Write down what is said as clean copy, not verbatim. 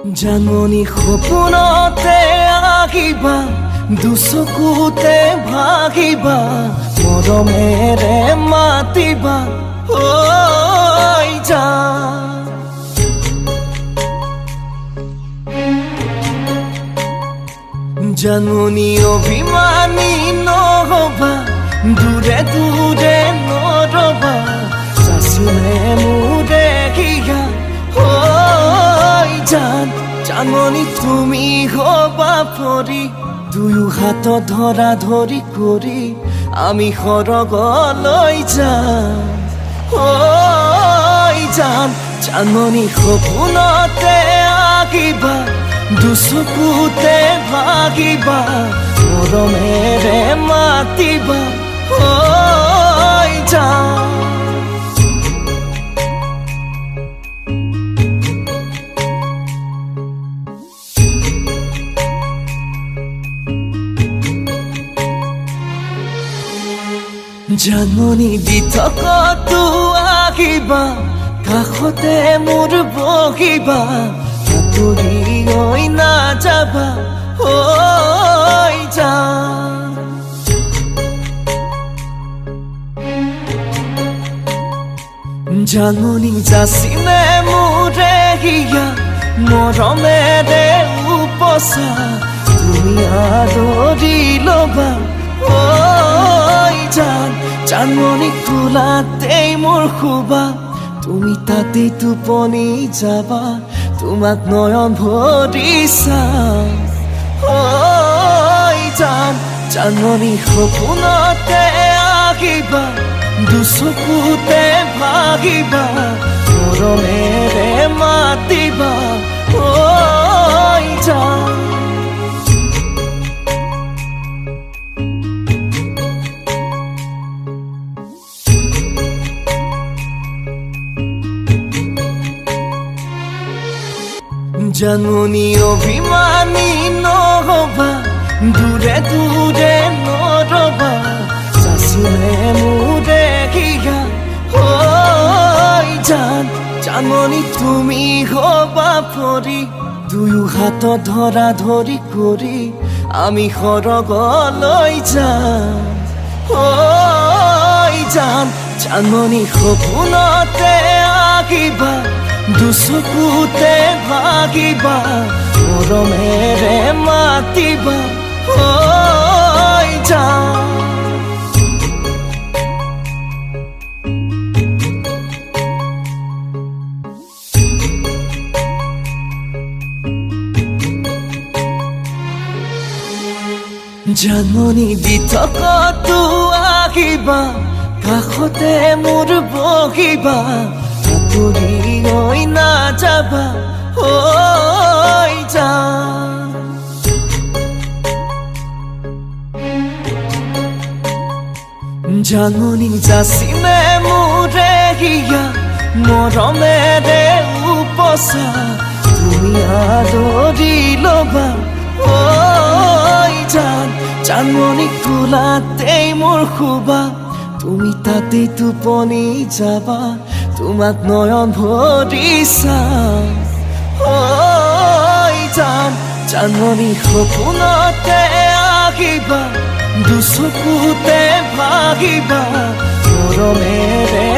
জাননী সপোনতে আহিবা, দুচকুতে ভাগিবা, মৰমেৰে মাতিবা ঐ জান। জাননী অভিমানী নহবা, দূৰে দূৰে নৰবা, চাচিলে মোৰে কিয়া ঐ জান। জাননী তুমি হবা পৰি, দুয়ো হাত ধৰা ধৰি কৰি আমি সৰগলৈ যাম ঐ জান। জাননী সপোনতে আহিবা, দুচকুতে ভাগিবা, মৰমেৰে মাতিবা ঐ জান। জাননী দি থকাতো আহিবা, কাষতে মোৰ বহিবা, আঁতৰি হৈ নাযাবা ঐ জান। জাননী যাচিলে মোৰে হিয়া, মৰমেৰে উপচা, তুমি আদৰি ল'বা ঐ জান। জাননী কোলাতেই মোৰ শুবা, তুমি তাতেই টোপনি যাবা, তোমাক নয়ন ভৰি চাম ঐ জান। জাননী সপোনতে আহিবা, দুচকুতে ভাগিবা, মৰমেৰে মাতিবা ঐ জান। জাননী অভিমানী নহবা, দূৰে দূৰে নৰবা, চাচিলে মোৰে কিয়া ঐ জান। জাননী তুমি হবা পৰি, দুয়ো হাত ধৰা ধৰি কৰি আমি সৰগলৈ যাম ঐ জান। জাননী সপোনতে আহিবা, দুচকুতে ভাগিবা, মৰমেৰে মাতিবা ঐ জান। জাননী দি থকাতো আহিবা, কাষতে মোৰ বহিবা, আঁতৰি হৈ নাযাবা ঐ জান। জাননী যাচিলে মোৰে হিয়া, মৰমেৰে উপচা, তুমি আদৰি ল'বা ঐ জান। জাননী কোলাতেই মোৰ শুবা, তুমি তাতেই টোপনি যাবা, তোমাক নয়ন ভৰি চাম ঐ জান। জাননী সপোনতে আহিবা, দুচকুতে ভাগিবা, মৰমেৰে